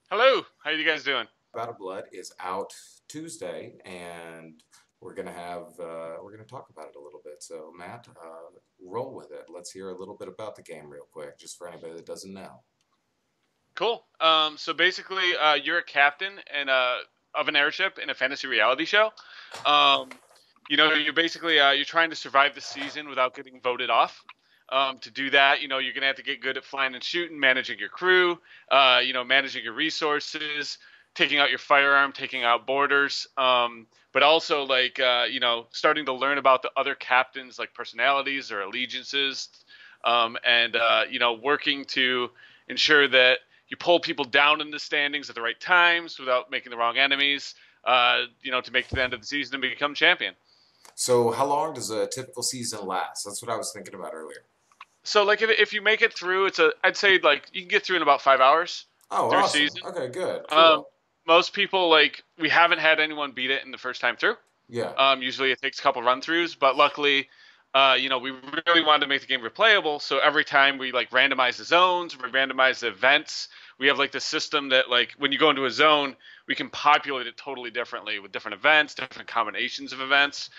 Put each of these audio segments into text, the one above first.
Hello, how you guys doing? About a Blood is out Tuesday, and we're gonna talk about it a little bit. So Matt, roll with it. Let's hear a little bit about the game real quick, just for anybody that doesn't know. Cool. So basically, you're a captain of an airship in a fantasy reality show. Um, you're basically you're trying to survive the season without getting voted off. To do that, you're gonna have to get good at flying and shooting, managing your crew, managing your resources, taking out your firearm, taking out borders, but also starting to learn about the other captains, like personalities or allegiances, and working to ensure that you pull people down in the standings at the right times without making the wrong enemies. To make it to the end of the season and become champion. So how long does a typical season last? That's what I was thinking about earlier. So like if you make it through, I'd say like you can get through in about 5 hours Oh, through a awesome. season. Okay, good, Um, cool. Most people like we haven't had anyone beat it in the first time through. Yeah. Usually it takes a couple run throughs, but luckily, we really wanted to make the game replayable. So every time we like randomize the zones, we randomize the events. We have like the system that like when you go into a zone, we can populate it totally differently with different events, different combinations of events.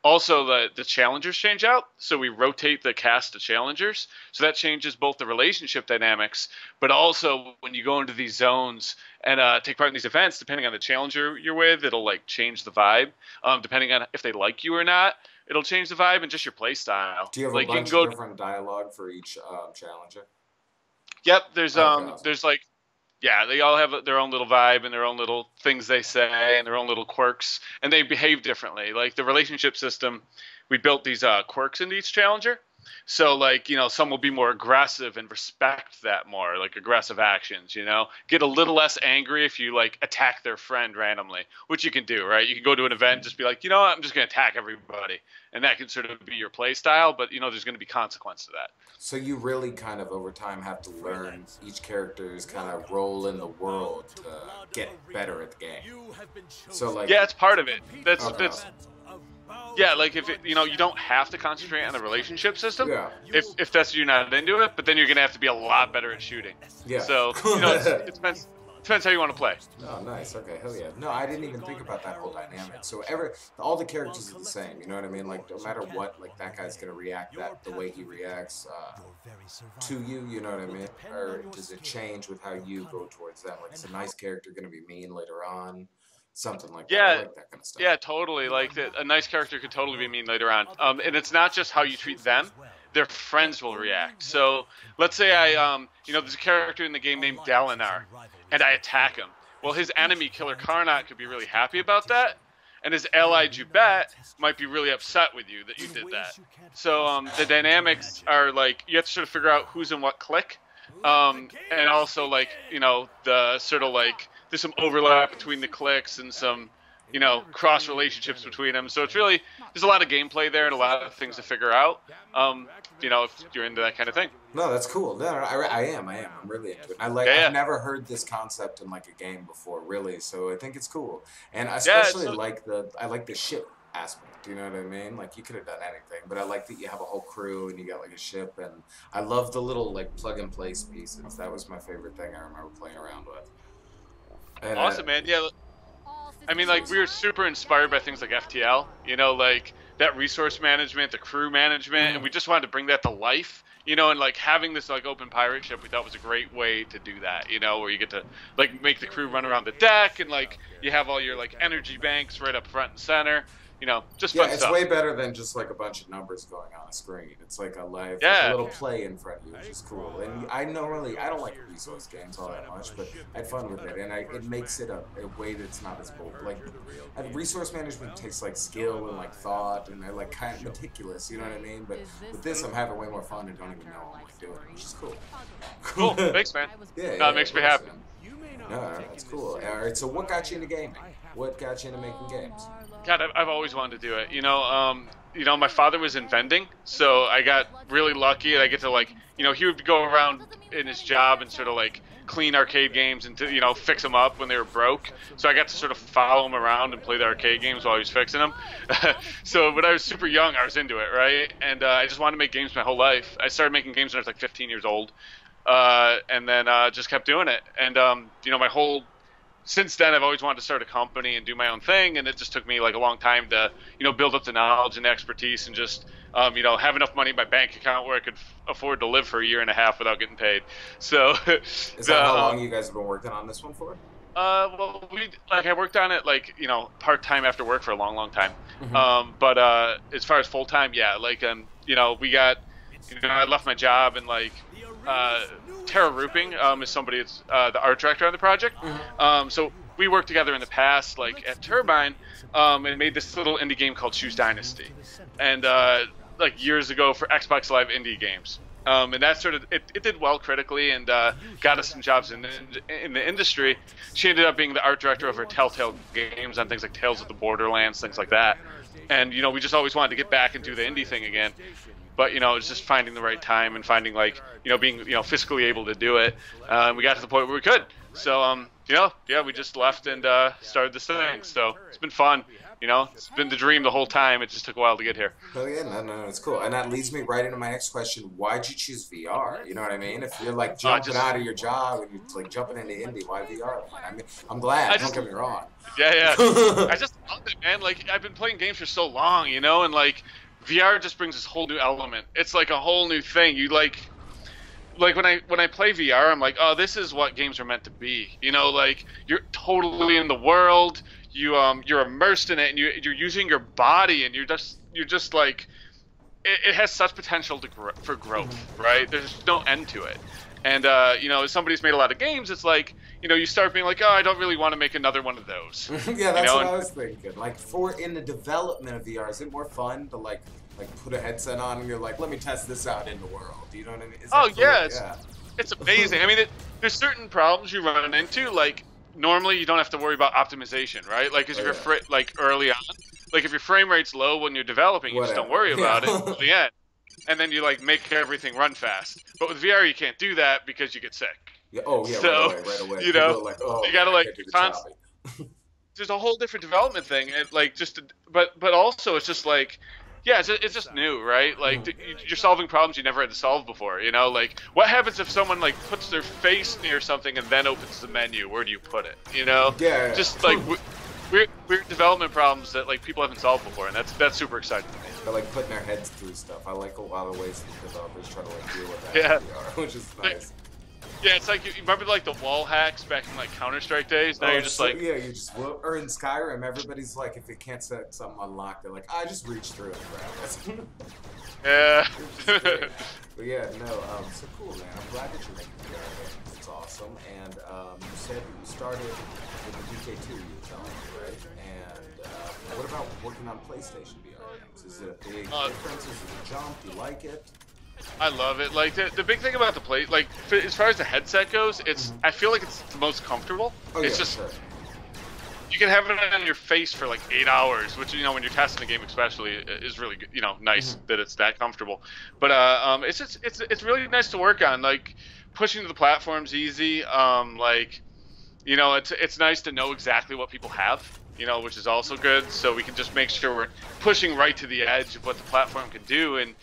Also, the challengers change out, so we rotate the cast of challengers. So that changes both the relationship dynamics, but also when you go into these zones and take part in these events, depending on the challenger you're with, it'll like change the vibe. Depending on if they like you or not, it'll change the vibe and just your play style. Do you have a Like you can bunch of go. different dialogue for each challenger? Yep, there's Okay, awesome. there's like yeah, they all have their own little vibe and their own little things they say and their own little quirks, and they behave differently. Like the relationship system, we built these quirks into each challenger. So like some will be more aggressive and respect that more, like aggressive actions. Get a little less angry if you like attack their friend randomly, which you can do, right? You can go to an event and just be like, what, I'm just gonna attack everybody, and that can sort of be your play style. But there's gonna be consequence to that. So you really kind of over time have to learn each character's kind of role in the world to get better at the game. So like, Yeah, it's part of it. That's okay, that's awesome. Yeah, like if you don't have to concentrate on the relationship system Yeah, if that's you're not into it, but then you're gonna have to be a lot better at shooting. yeah. So it depends how you want to play. Oh, nice. Okay, hell yeah. No, I didn't even think about that whole dynamic. So all the characters are the same. You know what I mean? Like no matter what, like that guy's gonna react the way he reacts to you. You know what I mean? Or does it change with how you go towards them? Like is a nice character gonna be mean later on? Something like that. I Yeah, like that kind of stuff. yeah, totally. Like a nice character could totally be mean later on. And it's not just how you treat them; their friends will react. So let's say there's a character in the game named Dalinar, and I attack him. Well, his enemy, Killer Karnat, could be really happy about that, and his ally Jubet might be really upset with you that you did that. So the dynamics are like you have to sort of figure out who's in what clique, and also like the sort of like there's some overlap between the cliques and some cross relationships between them. So it's really there's a lot of gameplay there and a lot of things to figure out. If you're into that kind of thing. No, that's cool. No, I am. I'm really into it. Yeah, I've yeah, never heard this concept in like a game before, really. So I think it's cool, and I yeah. especially like I like the ship aspect. You know what I mean? Like you could have done anything, but I like that you have a whole crew and you got like a ship, and I love the little like plug and play pieces. That was my favorite thing I remember playing around with. And Awesome, man. Yeah, I mean, like we were super inspired by things like FTL. Like that resource management, the crew management, and mhm. we just wanted to bring that to life. And like having this like open pirate ship, we thought was a great way to do that. Where you get to like make the crew run around the deck, and like you have all your like energy banks right up front and center. Just Yeah, fun it's way stuff. better than just like a bunch of numbers going on a screen. It's like like a Yeah, little play in front of you, which is cool. And I don't like resource games all that much, but I had fun with it, and it makes it a way that's not as bold. Like resource management takes like skill and like thought, and they're like kind of meticulous. You know what I mean? But with this, I'm having way more fun and don't even know I'm like doing it, which is cool. cool. Thanks, man. Yeah, No, it yeah, of makes me course, happy. man. No, that's cool. All right, so what got you into gaming? What got you into making games? God, I've always wanted to do it. My father was in vending, so I got really lucky, and I get to like, he would go around in his job and sort of like clean arcade games and fix them up when they were broke. So I got to sort of follow him around and play the arcade games while he was fixing them. So when I was super young, I was into it, right? And I just wanted to make games my whole life. I started making games when I was like 15 years old. and then just kept doing it. And my whole since then, I've always wanted to start a company and do my own thing, and it just took me like a long time to, build up the knowledge and expertise, and just, have enough money in my bank account where I could afford to live for a year and a half without getting paid. So, Is that how long you guys have been working on this one for? well, I worked on it like part time after work for a long, long time. But as far as full time, yeah, like we got, I left my job and like Tara Ruping is somebody that's the art director on the project. So we worked together in the past, like at Turbine, and made this little indie game called Shoes Dynasty, and like years ago for Xbox Live indie games. And that sort of it did well critically and got us some jobs in the industry. She ended up being the art director of her Telltale games on things like Tales of the Borderlands, things like that. And we just always wanted to get back and do the indie thing again. But it's just finding the right time and finding like being fiscally able to do it. And we got to the point where we could. So yeah, we just left and started this thing. So it's been fun. It's been the dream the whole time. It just took a while to get here. Oh yeah, no, it's cool. And that leads me right into my next question. Why'd you choose VR? You know what I mean? If you're like jumping out of your job and you're like jumping into indie, why VR? I mean, I'm glad. Don't get me wrong. Yeah. I just love it, man. Like I've been playing games for so long, and like VR just brings this whole new element. It's like a whole new thing. You like when I play VR, I'm like, oh, this is what games are meant to be. Like you're totally in the world. You're immersed in it, and you're using your body, and you're just like, it has such potential for growth, right? There's no end to it. And as somebody who's made a lot of games, it's like you start being like, oh, I don't really want to make another one of those. Yeah, that's what I was thinking. Like in the development of VR, is it more fun to like put a headset on and you're like, let me test this out in the world? You know what I mean? Oh yeah, it's amazing. I mean, there's certain problems you run into, like. Normally, you don't have to worry about optimization, right? Like, because if you're like early on, like if your frame rate's low when you're developing, you just don't worry about it until the end, and then you like make everything run fast. But with VR, you can't do that because you get sick. Yeah. Oh yeah. So right away. you gotta like there's a whole different development thing, and like but also it's just like. Yeah, it's just new, right? Like you're solving problems you never had to solve before. Like what happens if someone like puts their face near something and then opens the menu? Where do you put it? Yeah. Just like weird development problems that like people haven't solved before, and that's super exciting to me. They're like putting their heads through stuff. I like a lot of ways that developers try to like deal with that in VR, which is nice. Yeah, it's like you remember like the wall hacks back in like Counter-Strike days. Now you're just like you just or in Skyrim, everybody's like if they can't set something unlocked, they're like I just reach through and grab it. Yeah. But yeah, no, so cool, man. I'm glad that you're making VR games. It's awesome. And you said that you started with the DK2, you were telling me, right? And what about working on PlayStation VR games? Is it a big difference? Is it a jump? Do you like it? I love it. Like the big thing about the play, like as far as the headset goes, it's I feel like it's the most comfortable. Oh, it's just you can have it on your face for like 8 hours, which when you're testing a game especially is really good. Nice that it's that comfortable. But it's really nice to work on. Like pushing to the platform's easy. It's nice to know exactly what people have. Which is also good. So we can just make sure we're pushing right to the edge of what the platform can do and.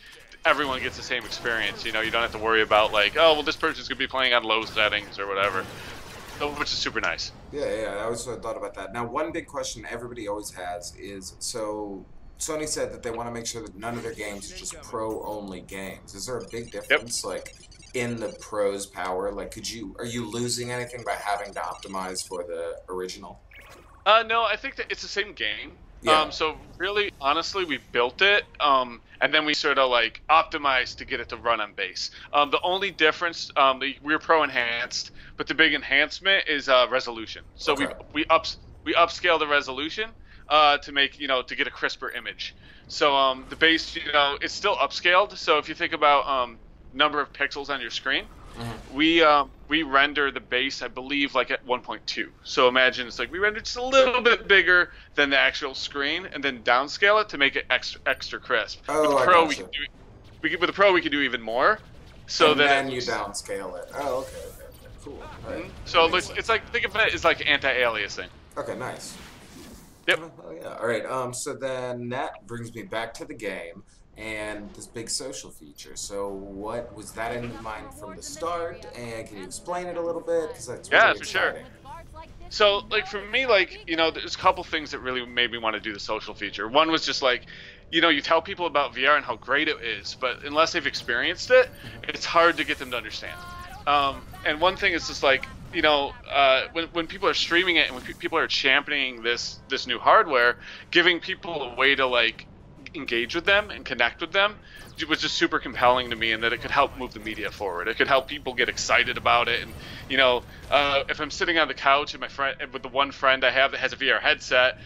Everyone gets the same experience, you don't have to worry about like, oh, well, this person's gonna be playing on low settings or whatever, which is super nice. Yeah, I always thought about that. Now, one big question everybody always has is, so Sony said that they want to make sure that none of their games are just pro-only games. Is there a big difference, like, in the pro's power? Like, are you losing anything by having to optimize for the original? No, I think that it's the same game. Yeah. So really, honestly, we built it, and then we sort of like optimized to get it to run on base. The only difference, we're pro enhanced, but the big enhancement is resolution. So we upscale the resolution to make to get a crisper image. So the base, it's still upscaled. So if you think about number of pixels on your screen. We render the base, I believe, like at 1.2. So imagine it's like we render just a little bit bigger than the actual screen, and then downscale it to make it extra crisp. Oh, with the Pro, we can do with the Pro we can do even more. So then you downscale it. Oh, okay, cool. Right. So it's like think of it as like anti-aliasing. Okay, nice. Yep. Oh yeah. All right. So then that brings me back to the game. and this big social feature. So what was that in mind from the start? And can you explain it a little bit? Because that's Yeah, really for sure. exciting. So, like for me, like there's a couple things that really made me want to do the social feature. One was just like, you tell people about VR and how great it is, but unless they've experienced it, it's hard to get them to understand. And one thing is just like, when people are streaming it and when people are championing this new hardware, giving people a way to like engage with them and connect with them was just super compelling to me, and that it could help move the media forward. It could help people get excited about it. And if I'm sitting on the couch and with the one friend I have that has a VR headset,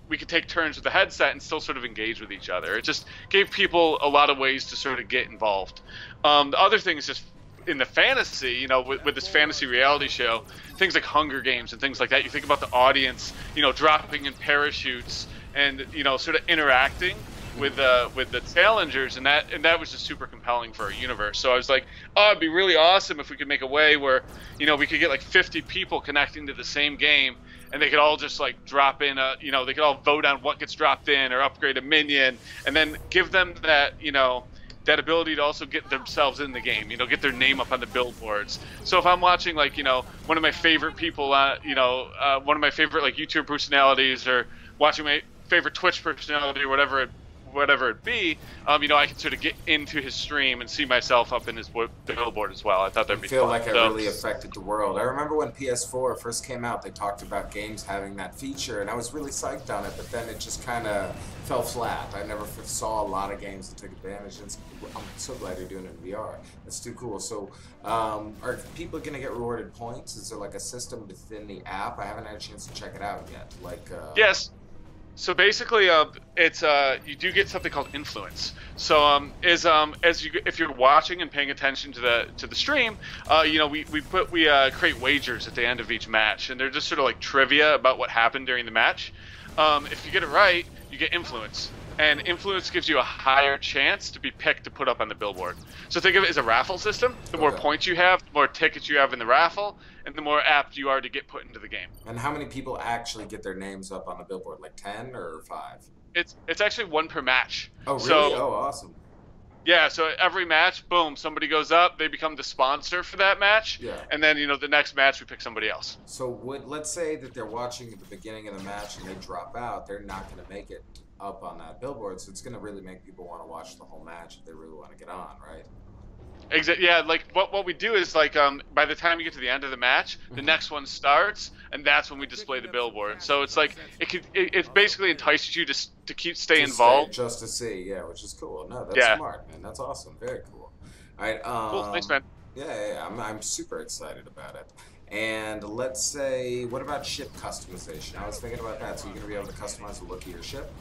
we could take turns with the headset and still sort of engage with each other. It just gave people a lot of ways to sort of get involved. The other thing is just in the fantasy, with this fantasy reality show, things like Hunger Games and things like that. You think about the audience, dropping in parachutes and sort of interacting with the challengers, and that was just super compelling for our universe. So I was like, oh, it'd be really awesome if we could make a way where we could get like 50 people connecting to the same game, and they could all just like drop in they could all vote on what gets dropped in or upgrade a minion, and then give them that that ability to also get themselves in the game, get their name up on the billboards. So if I'm watching like one of my favorite people, one of my favorite like YouTube personalities, or watching my favorite Twitch personality or whatever it be, I can sort of get into his stream and see myself up in his billboard as well. I thought that'd be feel fun. like it really affected the world. I remember when PS4 first came out, they talked about games having that feature, and I was really psyched on it, but then it just kind of fell flat. I never saw a lot of games that took advantage, and I'm so glad you're doing it in VR. That's too cool. So are people going to get rewarded points? Is there like a system within the app? I haven't had a chance to check it out yet. Yes. So basically, it's you do get something called influence. So if you're watching and paying attention to the stream, we create wagers at the end of each match, and they're just sort of like trivia about what happened during the match. If you get it right, you get influence, and influence gives you a higher chance to be picked to put up on the billboard. So think of it as a raffle system. The more points you have, the more tickets you have in the raffle, and the more apt you are to get put into the game. And how many people actually get their names up on the billboard? Like 10 or 5? It's actually 1 per match. Oh, really? So, awesome. Yeah, so every match, boom, somebody goes up, they become the sponsor for that match, and then, the next match we pick somebody else. So let's say that they're watching at the beginning of the match and they drop out, they're not going to make it up on that billboard, so it's going to really make people want to watch the whole match if they really want to get on, right? Exactly. Yeah, like what we do is like by the time you get to the end of the match, the next one starts, and that's when we display the billboard. So it's like it basically entices you to stay involved. Just to see, yeah, which is cool. No, that's smart, man. That's awesome. Very cool. All right. Cool. Thanks, man. Yeah, I'm super excited about it. And let's say, what about ship customization? I was thinking about that. So you're gonna be able to customize the look of your ship?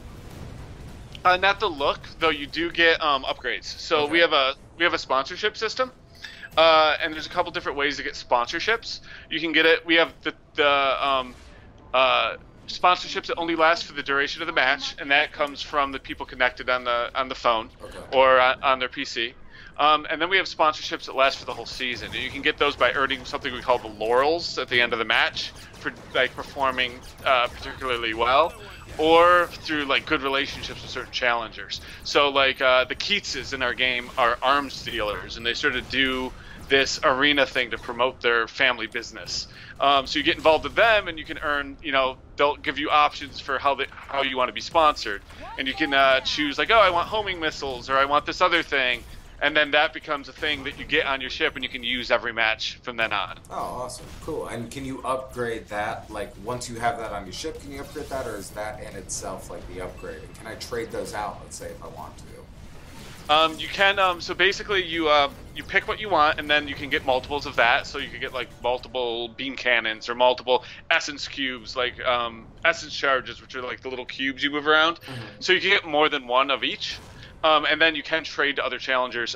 Not the look, though. You do get upgrades. So we have a sponsorship system, and there's a couple different ways to get sponsorships. You can get it. We have the sponsorships that only last for the duration of the match, and that comes from the people connected on the phone or on their PC. And then we have sponsorships that last for the whole season. And you can get those by earning something we call the laurels at the end of the match for like performing particularly well, or through like good relationships with certain challengers. So like the Keatses in our game are arms dealers, and they sort of do this arena thing to promote their family business. So you get involved with them, and you can earn, they'll give you options for how you want to be sponsored, and you can choose like, oh, I want homing missiles, or I want this other thing. And then that becomes a thing that you get on your ship, and you can use every match from then on. Oh, awesome. Cool. And can you upgrade that? Like, once you have that on your ship, can you upgrade that? Or is that in itself, like, the upgrade? And can I trade those out, let's say, if I want to? You can. So basically, you pick what you want, and then you can get multiples of that. So you can get, like, multiple beam cannons or multiple essence cubes, like essence charges, which are, like, the little cubes you move around. Mm-hmm. So you can get more than one of each. And then you can trade to other challengers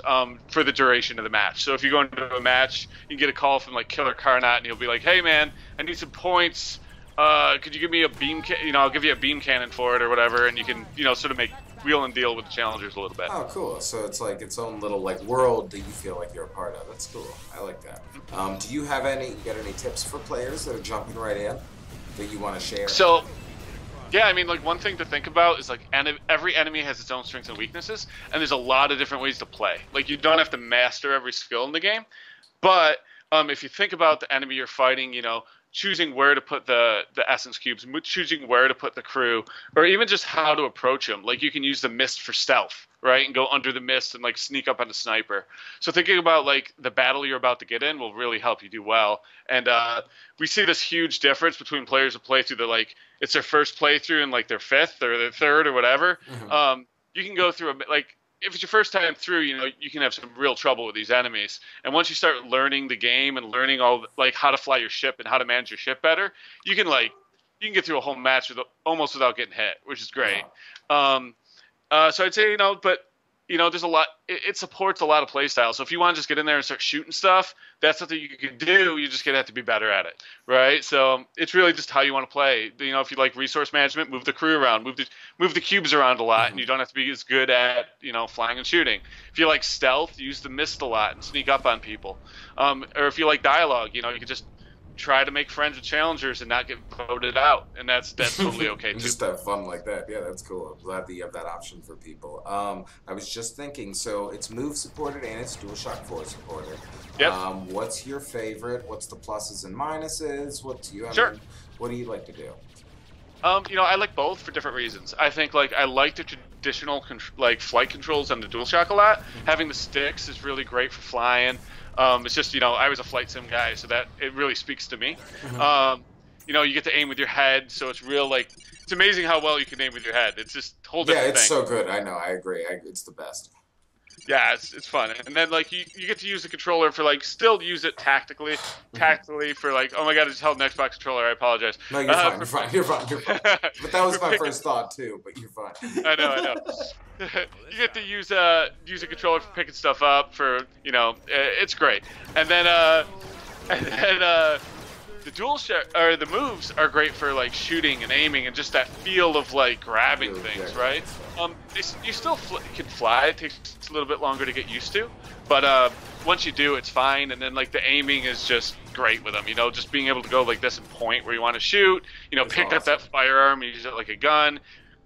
for the duration of the match. So if you go into a match, you can get a call from like Killer Carnot, and he'll be like, "Hey man, I need some points. Could you give me a beam? I'll give you a beam cannon for it or whatever." And you can sort of make wheel and deal with the challengers a little bit. Oh, cool. So it's like its own little like world that you feel like you're a part of. That's cool. I like that. Do you got any tips for players that are jumping right in that you want to share? So Yeah, I mean, like one thing to think about is like every enemy has its own strengths and weaknesses, and there's a lot of different ways to play. Like you don't have to master every skill in the game, but if you think about the enemy you're fighting, choosing where to put the essence cubes, choosing where to put the crew, or even just how to approach them. Like you can use the mist for stealth, right, and go under the mist and like sneak up on the sniper. So thinking about like the battle you're about to get in will really help you do well. And we see this huge difference between players who play through it's their first playthrough and like their fifth or their third or whatever. You can go through if it's your first time through, you can have some real trouble with these enemies. And once you start learning the game and learning all like how to fly your ship and how to manage your ship better, you can get through a whole match almost without getting hit, which is great. So I'd say, but there's a lot. It supports a lot of play styles. So if you want to just get in there and start shooting stuff, that's something you can do. You just gonna have to be better at it, right? So it's really just how you want to play. If you like resource management, move the crew around, move the cubes around a lot, and you don't have to be as good at flying and shooting. If you like stealth, use the mist a lot and sneak up on people. Or if you like dialogue, you can just try to make friends with challengers and not get voted out, and that's totally okay too. Just have fun like that. Yeah, that's cool. I'm glad that you have that option for people. I was just thinking, so it's Move supported and it's DualShock 4 supported. Yep. What's your favorite? What's the pluses and minuses? What do you like to do? I like both for different reasons. I think I like the traditional flight controls on the DualShock a lot. Having the sticks is really great for flying. It's just, I was a flight sim guy, so that it really speaks to me. You get to aim with your head, so it's real, it's amazing how well you can aim with your head. It's just a whole different thing. Yeah, it's so good. I know. I agree. It's the best. Yeah, it's fun. And then, you get to use the controller for, still use it tactically for, oh my god, I just held an Xbox controller, I apologize. No, you're fine. You're fine. But that was my first thought, too, but you're fine. I know. You get to use a controller for picking stuff up it's great. And then the the moves are great for shooting and aiming and just that feel of grabbing things, right? You still can fly. It takes a little bit longer to get used to, but once you do, it's fine. And then the aiming is just great with them. Just being able to go like this and point where you want to shoot. Pick up that firearm, use it like a gun.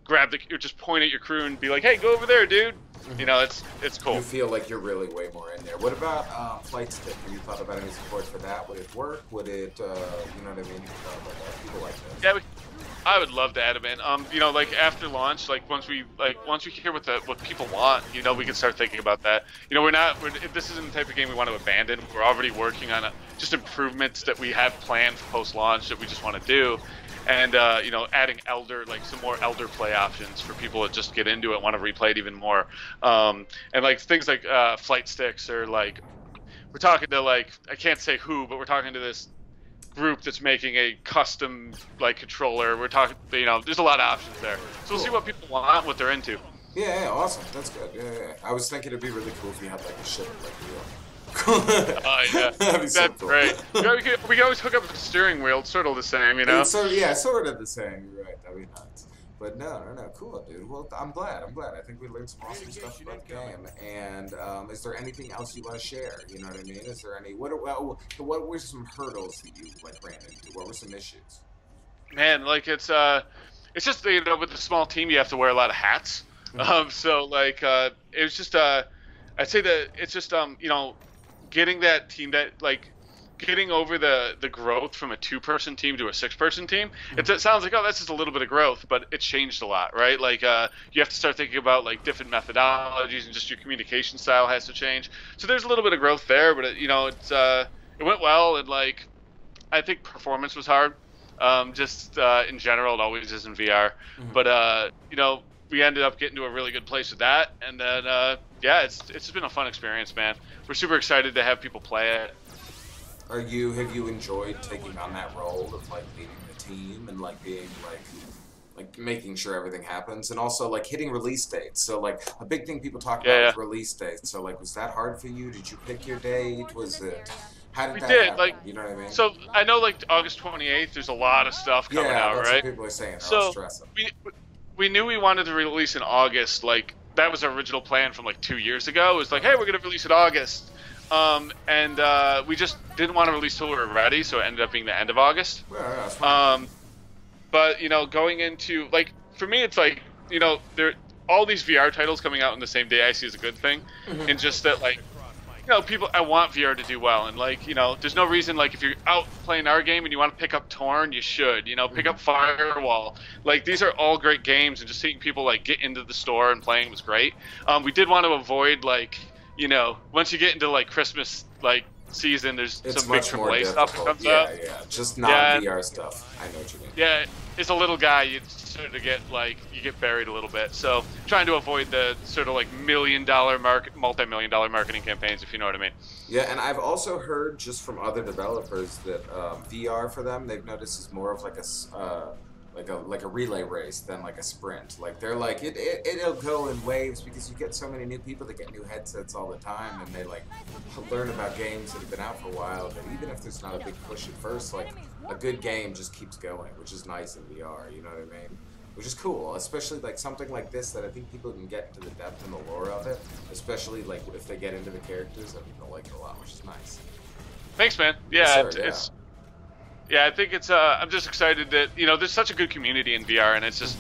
Or just point at your crew and be like, "Hey, go over there, dude." It's cool. You feel like you're really way more in there. What about flight stick? Have you thought about any support for that? Would it work? Would it, you know what I mean? People like this. Yeah, I would love to add them in. After launch, once we hear what people want, we can start thinking about that. This isn't the type of game we want to abandon. We're already working on just improvements that we have planned for post-launch that we just want to do. And, adding some more elder play options for people that just get into it, want to replay it even more. And, things like flight sticks or, we're talking to, I can't say who, but we're talking to this group that's making a custom, controller. We're talking, there's a lot of options there. So we'll see what people want, what they're into. Yeah, awesome. That's good. Yeah. I was thinking it'd be really cool if you had, a ship, wheel. Oh yeah, that's so cool. Great. We can always hook up the steering wheel. It's sort of the same, It's sort of the same. You're right. That'd be nuts. But no, cool, dude. Well, I'm glad. I think we learned some awesome stuff about the game. And is there anything else you want to share? You know what I mean? Is there any? What were some hurdles that you ran into? What were some issues? Man, it's just with the small team you have to wear a lot of hats. It was just I'd say that it's just getting that team getting over the growth from a 2-person team to a 6-person team. It sounds like, that's just a little bit of growth, but it changed a lot, right? You have to start thinking about different methodologies, and just your communication style has to change. So there's a little bit of growth there, but it went well, and I think performance was hard. In general, it always is in VR. But we ended up getting to a really good place with that, and then it's just been a fun experience, man. We're super excited to have people play it. Have you enjoyed taking on that role of leading the team and being making sure everything happens, and also hitting release dates? So a big thing people talk about is release dates. So was that hard for you? Did you pick your date? Was it? How did that happen? You know what I mean? So I know August 28th. There's a lot of stuff coming out, that's right? What people are saying. So we knew we wanted to release in August. That was our original plan from 2 years ago. It was hey, we're gonna release in August. We just didn't want to release till we were ready, so it ended up being the end of August. Yeah, that's fine. But going into like for me, it's like there all these VR titles coming out on the same day I see as a good thing, and just that like. People, I want VR to do well, and like, there's no reason, like, if you're out playing our game and you want to pick up Torn, you should, pick up Firewall. Like, these are all great games, and just seeing people, like, get into the store and playing was great. We did want to avoid, like, once you get into, like, Christmas, like, season, there's some big AAA stuff that comes up. Yeah, just non-VR stuff. I know what you mean. Yeah, as a little guy, you sort of get, like, you get buried a little bit. So trying to avoid the sort of, like, multi-million-dollar marketing campaigns, if you know what I mean. Yeah, and I've also heard just from other developers that VR for them, they've noticed is more of like a relay race than like a sprint. Like they're like it'll go in waves because you get so many new people that get new headsets all the time, and they like learn about games that have been out for a while. That even if there's not a big push at first, like a good game just keeps going, which is nice in VR. You know what I mean? Which is cool, especially like something like this that I think people can get into the depth and the lore of it. Especially like if they get into the characters, I think they'll like it a lot, which is nice. Thanks, man. Yeah, yes, yeah, I think it's. I'm just excited that there's such a good community in VR, and it's just,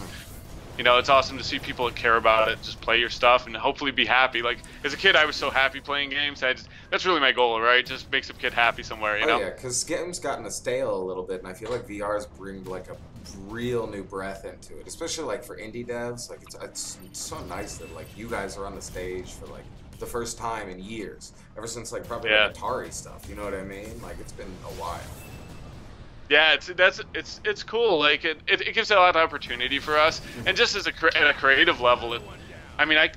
it's awesome to see people that care about it just play your stuff and hopefully be happy. Like as a kid, I was so happy playing games. That's really my goal, right? Just make some kid happy somewhere, you know. Yeah, because games gotten stale a little bit, and I feel like VR's bring like a real new breath into it, especially like for indie devs. Like it's so nice that like you guys are on the stage for like the first time in years, ever since like probably like Atari stuff. You know what I mean? Like it's been a while. Yeah, it's cool. Like it gives a lot of opportunity for us, and just as at a creative level, I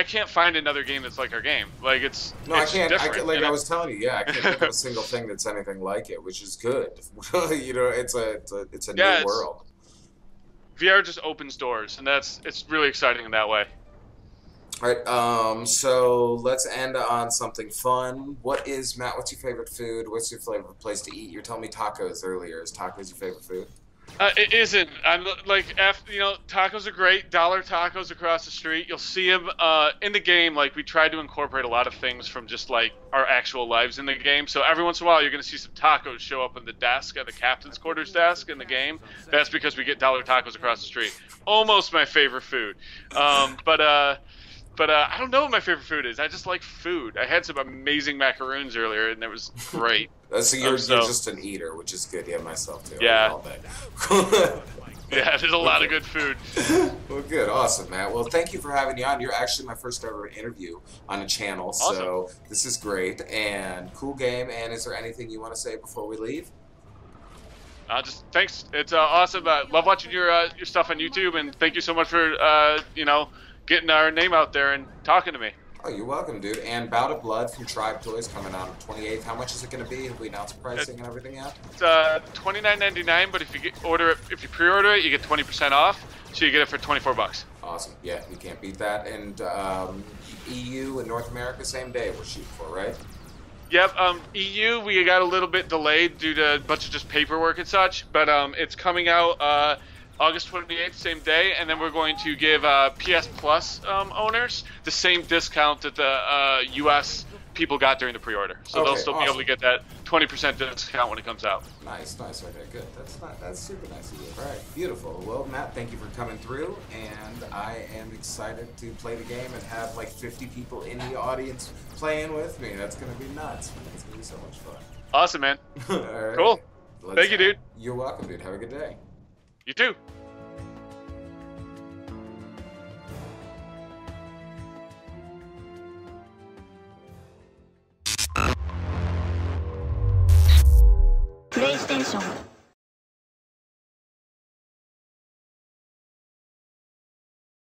can't find another game that's like our game. Like it's I can't. Different, I was telling you, I can't think of a single thing that's anything like it, which is good. It's a new world. VR just opens doors, and it's really exciting in that way. All right, so let's end on something fun. What's your favorite food? What's your favorite place to eat? You were telling me tacos earlier. Is tacos your favorite food? It isn't. I'm like, tacos are great. Dollar tacos across the street. You'll see them in the game. Like we tried to incorporate a lot of things from just like our actual lives in the game. So every once in a while, you're gonna see some tacos show up on the desk at the captain's quarters desk in the game. That's because we get dollar tacos across the street. Almost my favorite food. But I don't know what my favorite food is. I just like food. I had some amazing macaroons earlier, and it was great. So you're just an eater, which is good. Yeah, myself too. Yeah. Yeah, there's a lot of good food. Well, good. Awesome, Matt. Well, thank you for having me on. You're actually my first ever interview on a channel, so awesome. This is great and cool game. And is there anything you want to say before we leave? Just thanks. It's awesome. Love watching your stuff on YouTube, and thank you so much for getting our name out there and talking to me. Oh, you're welcome, dude. And Bout of Blood from Tribe Toys coming out on the 28th. How much is it going to be? Have we announced pricing and everything yet? It's $29.99, but if you pre-order it, you get 20% off. So you get it for $24. Awesome. Yeah, you can't beat that. And EU and North America, same day we're shooting for, right? Yep. EU, we got a little bit delayed due to a bunch of just paperwork and such, but it's coming out August 28th, same day, and then we're going to give PS Plus owners the same discount that the US people got during the pre-order. So they'll still be able to get that 20% discount when it comes out. Nice. Okay, good. That's super nice of you. All right, beautiful. Well, Matt, thank you for coming through, and I am excited to play the game and have like 50 people in the audience playing with me. That's going to be nuts, man. It's going to be so much fun. Awesome, man. All right. Cool. Thank you, dude. You're welcome, dude. Have a good day. You too. PlayStation